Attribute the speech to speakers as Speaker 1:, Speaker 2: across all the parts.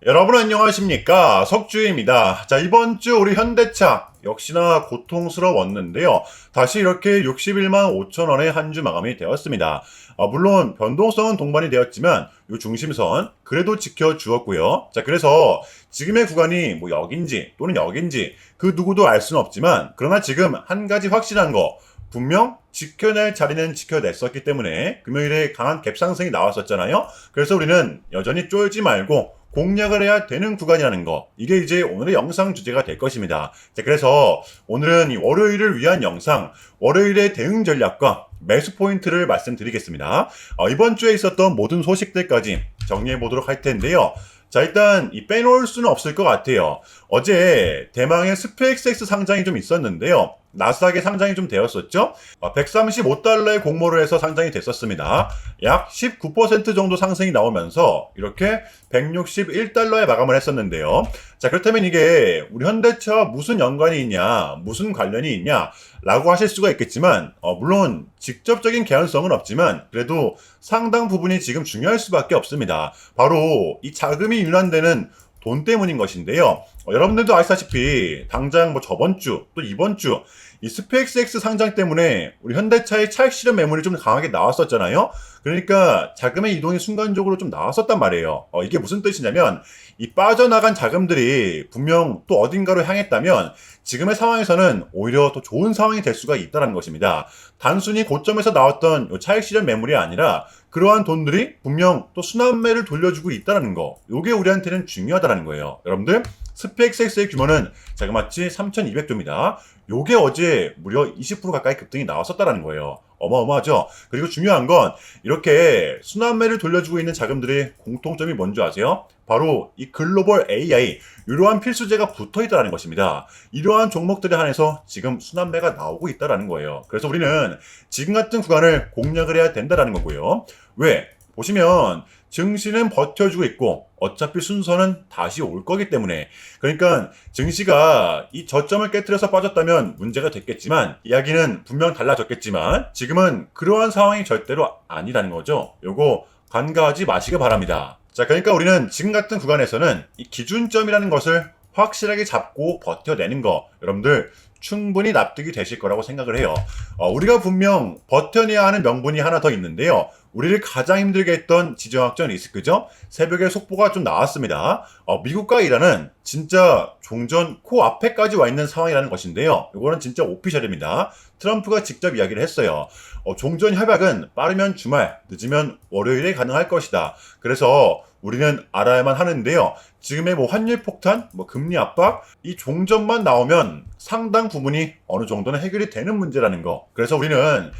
Speaker 1: 여러분 안녕하십니까, 석주입니다. 자, 이번 주 우리 현대차 역시나 고통스러웠는데요. 다시 이렇게 61만 5천 원의 한 주 마감이 되었습니다. 물론 변동성은 동반이 되었지만 이 중심선 그래도 지켜주었고요. 자, 그래서 지금의 구간이 뭐 여긴지 또는 여긴지 그 누구도 알 수는 없지만, 그러나 지금 한 가지 확실한 거, 분명 지켜낼 자리는 지켜냈었기 때문에 금요일에 강한 갭 상승이 나왔었잖아요. 그래서 우리는 여전히 쫄지 말고 공략을 해야 되는 구간이라는 거, 이게 이제 오늘의 영상 주제가 될 것입니다. 자, 그래서 오늘은 이 월요일을 위한 영상, 월요일의 대응 전략과 매수 포인트를 말씀드리겠습니다. 이번 주에 있었던 모든 소식들까지 정리해 보도록 할 텐데요. 자, 일단 이 빼놓을 수는 없을 것 같아요. 어제 대망의 스페이스X 상장이 좀 있었는데요. 나스닥의 상장이 좀 되었었죠. 135달러의 공모를 해서 상장이 됐었습니다. 약 19% 정도 상승이 나오면서 이렇게 161달러에 마감을 했었는데요. 자, 그렇다면 이게 우리 현대차와 무슨 연관이 있냐, 무슨 관련이 있냐 라고 하실 수가 있겠지만, 물론 직접적인 개연성은 없지만 그래도 상당 부분이 지금 중요할 수밖에 없습니다. 바로 이 자금이 윤환되는 돈 때문인 것인데요. 여러분들도 아시다시피 당장 뭐 저번 주 또 이번 주 이 스페이스X 상장 때문에 우리 현대차의 차익 실현 매물이 좀 강하게 나왔었잖아요. 그러니까 자금의 이동이 순간적으로 좀 나왔었단 말이에요. 이게 무슨 뜻이냐면, 이 빠져나간 자금들이 분명 또 어딘가로 향했다면 지금의 상황에서는 오히려 더 좋은 상황이 될 수가 있다는 것입니다. 단순히 고점에서 나왔던 차익 실현 매물이 아니라 그러한 돈들이 분명 또 순환매를 돌려주고 있다는 거, 이게 우리한테는 중요하다는 거예요. 여러분들, 스페이스X의 규모는 자그마치 3,200조입니다. 요게 어제 무려 20% 가까이 급등이 나왔었다는 거예요. 어마어마하죠? 그리고 중요한 건 이렇게 순환매를 돌려주고 있는 자금들의 공통점이 뭔지 아세요? 바로 이 글로벌 AI, 이러한 필수제가 붙어 있다는 것입니다. 이러한 종목들에 한해서 지금 순환매가 나오고 있다는 거예요. 그래서 우리는 지금 같은 구간을 공략을 해야 된다는 거고요. 왜? 보시면 증시는 버텨주고 있고 어차피 순서는 다시 올 거기 때문에, 그러니까 증시가 이 저점을 깨트려서 빠졌다면 문제가 됐겠지만, 이야기는 분명 달라졌겠지만 지금은 그러한 상황이 절대로 아니라는 거죠. 요거 간과하지 마시기 바랍니다. 자, 그러니까 우리는 지금 같은 구간에서는 이 기준점이라는 것을 확실하게 잡고 버텨내는 거, 여러분들 충분히 납득이 되실 거라고 생각을 해요. 우리가 분명 버텨내야 하는 명분이 하나 더 있는데요. 우리를 가장 힘들게 했던 지정학적 리스크죠. 새벽에 속보가 좀 나왔습니다. 미국과 이란은 진짜 종전 코앞에까지 와 있는 상황이라는 것인데요. 이거는 진짜 오피셜입니다. 트럼프가 직접 이야기를 했어요. 종전 협약은 빠르면 주말, 늦으면 월요일에 가능할 것이다. 그래서 우리는 알아야만 하는데요. 지금의 뭐 환율 폭탄, 뭐 금리 압박, 이 종전만 나오면 상당 부분이 어느 정도는 해결이 되는 문제라는 거. 그래서 우리는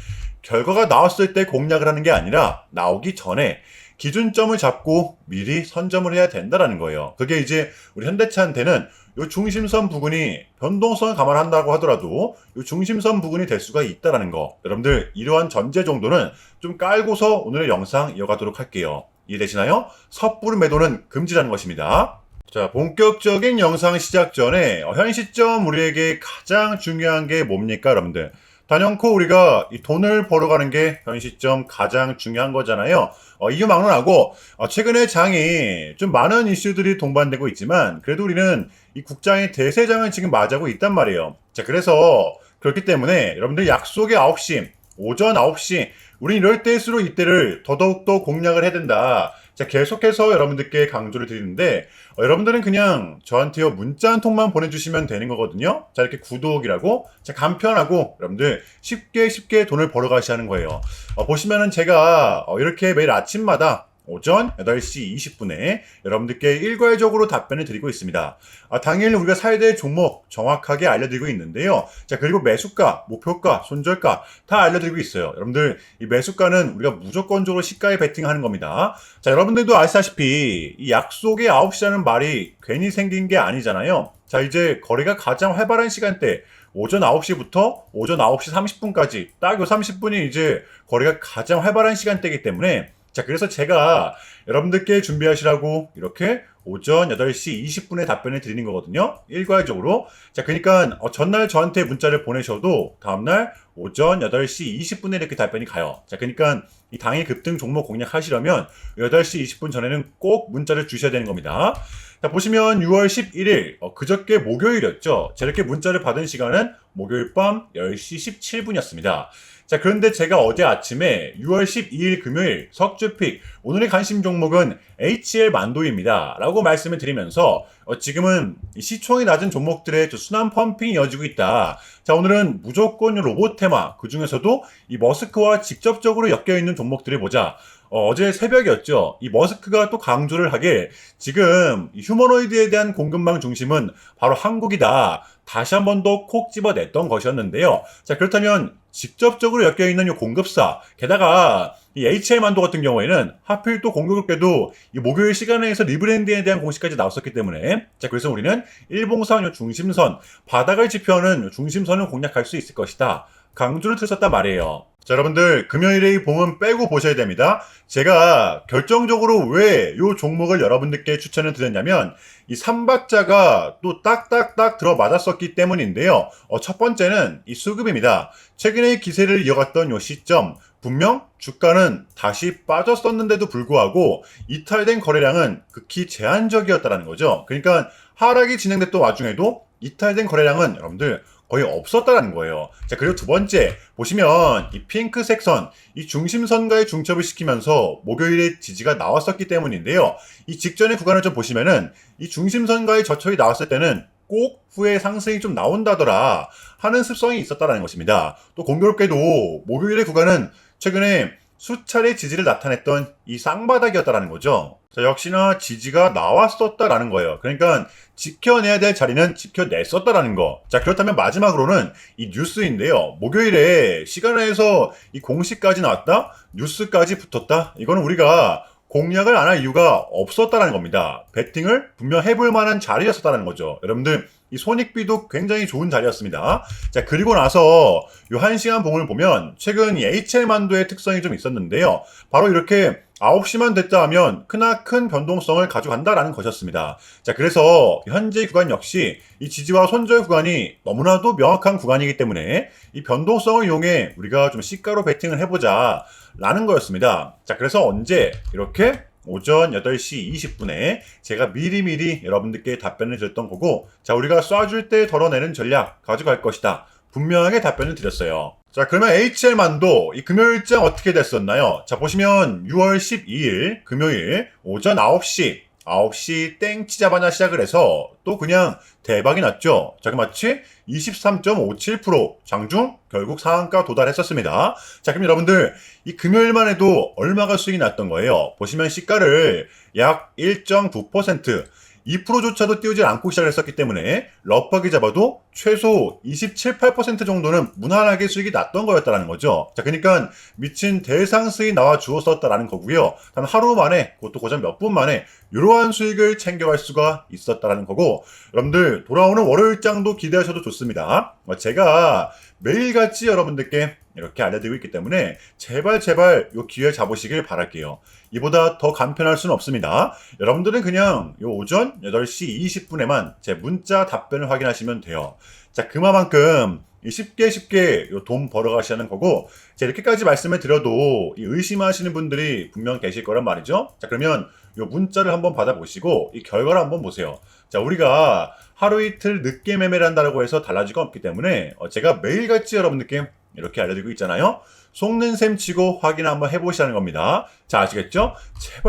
Speaker 1: 결과가 나왔을 때 공략을 하는 게 아니라 나오기 전에 기준점을 잡고 미리 선점을 해야 된다는 거예요. 그게 이제 우리 현대차한테는 이 중심선 부근이 변동성을 감안한다고 하더라도 이 중심선 부근이 될 수가 있다는 거. 여러분들 이러한 전제 정도는 좀 깔고서 오늘의 영상 이어가도록 할게요. 이해되시나요? 섣부른 매도는 금지라는 것입니다. 자, 본격적인 영상 시작 전에 현 시점 우리에게 가장 중요한 게 뭡니까, 여러분들? 단연코 우리가 이 돈을 벌어가는 게 현 시점 가장 중요한 거잖아요. 이유 막론하고 최근에 장이 좀 많은 이슈들이 동반되고 있지만 그래도 우리는 이 국장의 대세장을 지금 맞이하고 있단 말이에요. 자, 그래서 그렇기 때문에 여러분들 약속의 9시, 오전 9시, 우린 이럴 때일수록 이때를 더더욱더 공략을 해야 된다. 자, 계속해서 여러분들께 강조를 드리는데, 여러분들은 그냥 저한테요 문자 한 통만 보내주시면 되는 거거든요. 자, 이렇게 구독이라고, 자, 간편하고 여러분들 쉽게 돈을 벌어 가시는 거예요. 보시면은 제가 이렇게 매일 아침마다 오전 8시 20분에 여러분들께 일괄적으로 답변을 드리고 있습니다. 당일 우리가 사야 될 종목 정확하게 알려드리고 있는데요. 자, 그리고 매수가, 목표가, 손절가 다 알려드리고 있어요. 여러분들 이 매수가는 우리가 무조건적으로 시가에 베팅하는 겁니다. 자, 여러분들도 아시다시피 이 약속의 9시라는 말이 괜히 생긴 게 아니잖아요. 자, 이제 거래가 가장 활발한 시간대, 오전 9시부터 오전 9시 30분까지 딱 요 30분이 이제 거래가 가장 활발한 시간대이기 때문에, 자, 그래서 제가 여러분들께 준비하시라고 이렇게 오전 8시 20분에 답변을 드리는 거거든요. 일괄적으로. 자, 그러니까 전날 저한테 문자를 보내셔도 다음날 오전 8시 20분에 이렇게 답변이 가요. 자, 그러니까 이 당일 급등 종목 공략하시려면 8시 20분 전에는 꼭 문자를 주셔야 되는 겁니다. 자, 보시면 6월 11일, 그저께 목요일이었죠. 자, 이렇게 문자를 받은 시간은 목요일 밤 10시 17분이었습니다. 자, 그런데 제가 어제 아침에 6월 12일 금요일 석주픽 오늘의 관심 종목은 HL 만도입니다 라고 말씀을 드리면서 지금은 시총이 낮은 종목들의 순환 펌핑이 이어지고 있다. 자, 오늘은 무조건 로봇 테마, 그 중에서도 이 머스크와 직접적으로 엮여있는 종목들을 보자. 어제 새벽이었죠. 이 머스크가 또 강조를 하길 지금 이 휴머노이드에 대한 공급망 중심은 바로 한국이다. 다시 한 번 더 콕 집어냈던 것이었는데요. 자, 그렇다면 직접적으로 엮여있는 이 공급사, 게다가 이 HL만도 같은 경우에는 하필 또 공교롭게도 이 목요일 시간에서 리브랜딩에 대한 공시까지 나왔었기 때문에, 자, 그래서 우리는 일봉상 중심선, 바닥을 지표하는 중심선을 공략할 수 있을 것이다. 강조를 드렸단 말이에요. 자, 여러분들 금요일의 봉은 빼고 보셔야 됩니다. 제가 결정적으로 왜 이 종목을 여러분들께 추천을 드렸냐면 이 3박자가 또 딱딱딱 들어맞았었기 때문인데요. 첫 번째는 이 수급입니다. 최근에 기세를 이어갔던 이 시점, 분명 주가는 다시 빠졌었는데도 불구하고 이탈된 거래량은 극히 제한적이었다는 거죠. 그러니까 하락이 진행됐던 와중에도 이탈된 거래량은 여러분들 거의 없었다는 거예요. 자, 그리고 두 번째 보시면 이 핑크색 선, 이 중심선과의 중첩을 시키면서 목요일에 지지가 나왔었기 때문인데요. 이 직전의 구간을 좀 보시면은 이 중심선과의 저촉이 나왔을 때는 꼭 후에 상승이 좀 나온다더라 하는 습성이 있었다는 것입니다. 또 공교롭게도 목요일의 구간은 최근에 수차례 지지를 나타냈던 이 쌍바닥이었다는 거죠. 자, 역시나 지지가 나왔었다라는 거예요. 그러니까 지켜내야 될 자리는 지켜냈었다라는 거. 자, 그렇다면 마지막으로는 이 뉴스인데요. 목요일에 시간에서 이 공시까지 나왔다, 뉴스까지 붙었다. 이거는 우리가 공략을 안 할 이유가 없었다는 겁니다. 배팅을 분명 해볼 만한 자리였었다는 거죠. 여러분들 이 손익비도 굉장히 좋은 자리였습니다. 자, 그리고 나서 요 1시간 봉을 보면 최근 이 HL만도의 특성이 좀 있었는데요. 바로 이렇게 9시만 됐다 하면 크나큰 변동성을 가져간다라는 것이었습니다. 자, 그래서 현재 구간 역시 이 지지와 손절 구간이 너무나도 명확한 구간이기 때문에 이 변동성을 이용해 우리가 좀 시가로 배팅을 해보자 라는 거였습니다. 자, 그래서 언제 이렇게 오전 8시 20분에 제가 미리미리 여러분들께 답변을 드렸던 거고, 자, 우리가 쏴줄 때 덜어내는 전략 가져갈 것이다. 분명하게 답변을 드렸어요. 자, 그러면 HL만도 이 금요일장 어떻게 됐었나요? 자, 보시면 6월 12일 금요일 오전 9시 땡 치자마자 시작을 해서 또 그냥 대박이 났죠. 자, 그 마치 23.57% 장중 결국 상한가 도달했었습니다. 자, 그럼 여러분들 이 금요일만 해도 얼마가 수익이 났던 거예요? 보시면 시가를 약 1.9%, 2%조차도 띄우지 않고 시작을 했었기 때문에 럽하게 잡아도 최소 27, 8% 정도는 무난하게 수익이 났던 거였다는 거죠. 자, 그러니까 미친 대상수익이 나와 주었었다라는 거고요. 단 하루 만에, 그것도 고작 몇 분 만에 이러한 수익을 챙겨갈 수가 있었다라는 거고, 여러분들 돌아오는 월요일장도 기대하셔도 좋습니다. 제가 매일같이 여러분들께 이렇게 알려드리고 있기 때문에 제발 요 기회 잡으시길 바랄게요. 이보다 더 간편할 수는 없습니다. 여러분들은 그냥 요 오전 8시 20분에만 제 문자 답변을 확인하시면 돼요. 자, 그만큼 쉽게 돈 벌어가시는 거고, 자, 이렇게까지 말씀을 드려도 의심하시는 분들이 분명 계실 거란 말이죠. 자, 그러면 요 문자를 한번 받아보시고 이 결과를 한번 보세요. 자, 우리가 하루 이틀 늦게 매매를 한다고 해서 달라질 건 없기 때문에 제가 매일같이 여러분들께 이렇게 알려드리고 있잖아요. 속는 셈 치고 확인 한번 해보시라는 겁니다. 자, 아시겠죠?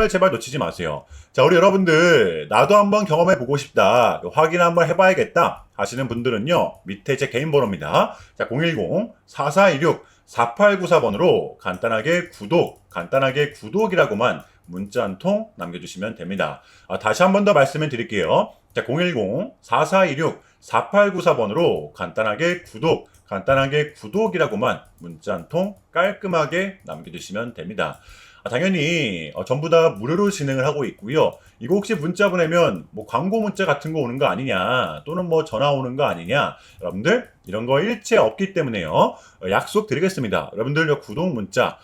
Speaker 1: 제발 놓치지 마세요. 자, 우리 여러분들 나도 한번 경험해보고 싶다, 확인 한번 해봐야겠다 하시는 분들은요, 밑에 제 개인 번호입니다. 자, 010-4426-4894번으로 간단하게 구독이라고만 문자 한 통 남겨주시면 됩니다. 다시 한 번 더 말씀을 드릴게요. 자, 010-4426-4894번으로 간단하게 구독이라고만 문자 한 통 깔끔하게 남겨주시면 됩니다. 당연히 전부 다 무료로 진행을 하고 있고요. 이거 혹시 문자 보내면 뭐 광고 문자 같은 거 오는 거 아니냐, 또는 뭐 전화 오는 거 아니냐, 여러분들 이런 거 일체 없기 때문에요. 약속 드리겠습니다. 여러분들 요 구독 문자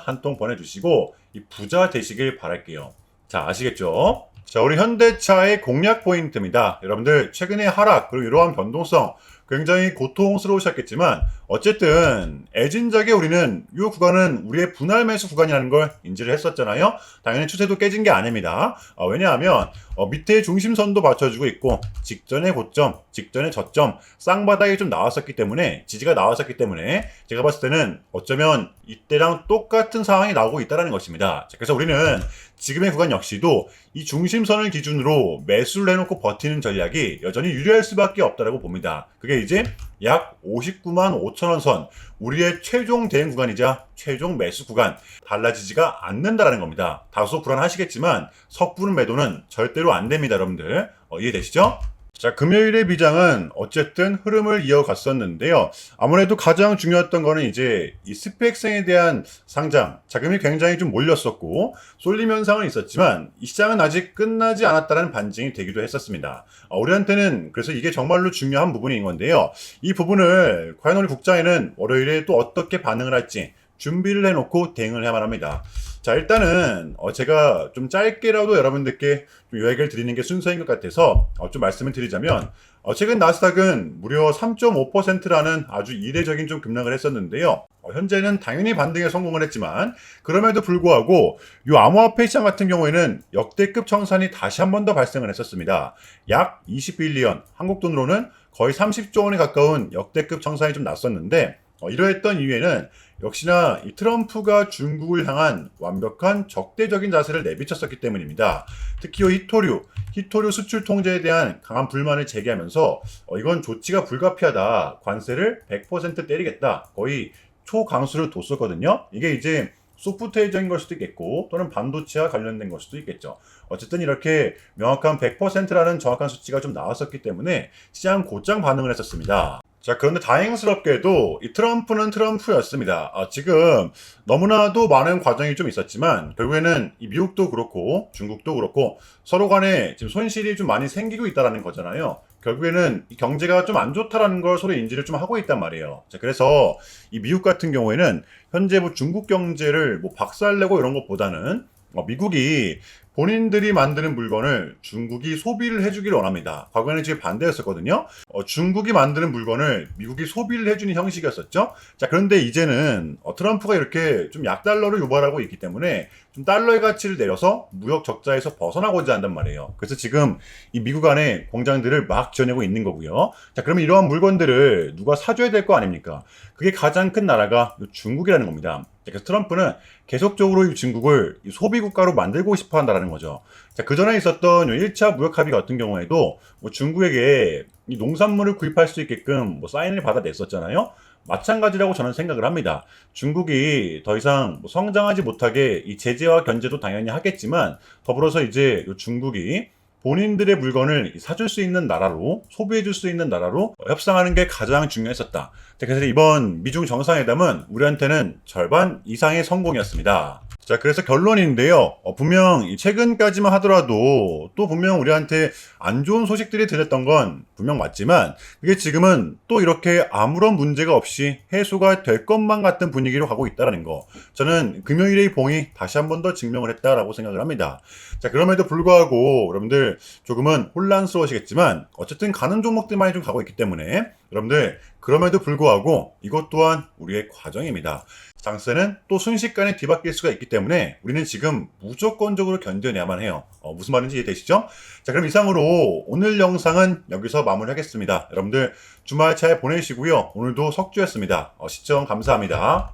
Speaker 1: 한 통 보내주시고 이 부자 되시길 바랄게요. 자, 아시겠죠? 자, 우리 현대차의 공략 포인트입니다. 여러분들 최근의 하락, 그리고 이러한 변동성, 굉장히 고통스러우셨겠지만 어쨌든 애진작에 우리는 이 구간은 우리의 분할 매수 구간이라는 걸 인지를 했었잖아요. 당연히 추세도 깨진 게 아닙니다. 왜냐하면 밑에 중심선도 받쳐주고 있고 직전의 고점, 직전의 저점, 쌍바닥이 좀 나왔었기 때문에 지지가 나왔었기 때문에 제가 봤을 때는 어쩌면 이때랑 똑같은 상황이 나오고 있다는 것입니다. 자, 그래서 우리는 지금의 구간 역시도 이 중심선을 기준으로 매수를 해놓고 버티는 전략이 여전히 유리할 수밖에 없다고 봅니다. 그게 이제 약 59만 5천 원 선, 우리의 최종 대응 구간이자 최종 매수 구간, 달라지지가 않는다는 겁니다. 다소 불안하시겠지만 섣부른 매도는 절대로 안 됩니다, 여러분들. 이해되시죠? 자, 금요일의 비장은 어쨌든 흐름을 이어갔었는데요. 아무래도 가장 중요했던 거는 이제 이 스펙성에 대한 상장, 자금이 굉장히 좀 몰렸었고, 쏠림 현상은 있었지만, 이 시장은 아직 끝나지 않았다는 반증이 되기도 했었습니다. 우리한테는 그래서 이게 정말로 중요한 부분인 건데요. 이 부분을 과연 우리 국장에는 월요일에 또 어떻게 반응을 할지 준비를 해놓고 대응을 해야만 합니다. 자, 일단은 제가 좀 짧게라도 여러분들께 좀 이야기를 드리는 게 순서인 것 같아서 좀 말씀을 드리자면 최근 나스닥은 무려 3.5%라는 아주 이례적인 좀 급락을 했었는데요. 현재는 당연히 반등에 성공을 했지만 그럼에도 불구하고 이 암호화폐 시장 같은 경우에는 역대급 청산이 다시 한 번 더 발생을 했었습니다. 약 20빌리언, 한국 돈으로는 거의 30조 원에 가까운 역대급 청산이 좀 났었는데 이러했던 이유에는 역시나 이 트럼프가 중국을 향한 완벽한 적대적인 자세를 내비쳤었기 때문입니다. 특히 히토류 수출 통제에 대한 강한 불만을 제기하면서 이건 조치가 불가피하다. 관세를 100% 때리겠다. 거의 초강수를 뒀었거든요. 이게 이제 소프트웨어적인 걸 수도 있겠고 또는 반도체와 관련된 걸 수도 있겠죠. 어쨌든 이렇게 명확한 100%라는 정확한 수치가 좀 나왔었기 때문에 시장 곧장 반응을 했었습니다. 자, 그런데 다행스럽게도 이 트럼프는 트럼프였습니다. 지금 너무나도 많은 과정이 좀 있었지만 결국에는 이 미국도 그렇고 중국도 그렇고 서로 간에 지금 손실이 좀 많이 생기고 있다는 거잖아요. 결국에는 이 경제가 좀 안 좋다라는 걸 서로 인지를 좀 하고 있단 말이에요. 자, 그래서 이 미국 같은 경우에는 현재 뭐 중국 경제를 뭐 박살내고 이런 것보다는 미국이 본인들이 만드는 물건을 중국이 소비를 해주기를 원합니다. 과거에는 지금 반대였었거든요. 중국이 만드는 물건을 미국이 소비를 해주는 형식이었었죠. 자, 그런데 이제는 트럼프가 이렇게 좀 약달러를 유발하고 있기 때문에 좀 달러의 가치를 내려서 무역 적자에서 벗어나고자 한단 말이에요. 그래서 지금 이 미국 안에 공장들을 막 지어내고 있는 거고요. 자, 그러면 이러한 물건들을 누가 사줘야 될 거 아닙니까? 그게 가장 큰 나라가 중국이라는 겁니다. 그래서 트럼프는 계속적으로 이 중국을 소비 국가로 만들고 싶어 한다는 거죠. 자, 그 전에 있었던 1차 무역 합의 같은 경우에도 뭐 중국에게 이 농산물을 구입할 수 있게끔 뭐 사인을 받아냈었잖아요. 마찬가지라고 저는 생각을 합니다. 중국이 더 이상 뭐 성장하지 못하게 이 제재와 견제도 당연히 하겠지만 더불어서 이제 중국이 본인들의 물건을 사줄 수 있는 나라로, 소비해줄 수 있는 나라로 협상하는 게 가장 중요했었다. 그래서 이번 미중 정상회담은 우리한테는 절반 이상의 성공이었습니다. 자, 그래서 결론인데요. 분명 최근까지만 하더라도 또 분명 우리한테 안 좋은 소식들이 들렸던 건 분명 맞지만 그게 지금은 또 이렇게 아무런 문제가 없이 해소가 될 것만 같은 분위기로 가고 있다는 거. 저는 금요일의 봉이 다시 한 번 더 증명을 했다라고 생각을 합니다. 자, 그럼에도 불구하고 여러분들 조금은 혼란스러우시겠지만 어쨌든 가는 종목들만이 좀 가고 있기 때문에 여러분들 그럼에도 불구하고 이것 또한 우리의 과정입니다. 장세는 또 순식간에 뒤바뀔 수가 있기 때문에 우리는 지금 무조건적으로 견뎌내야만 해요. 무슨 말인지 이해되시죠? 자, 그럼 이상으로 오늘 영상은 여기서 마무리하겠습니다. 여러분들 주말 잘 보내시고요. 오늘도 석주였습니다. 시청 감사합니다.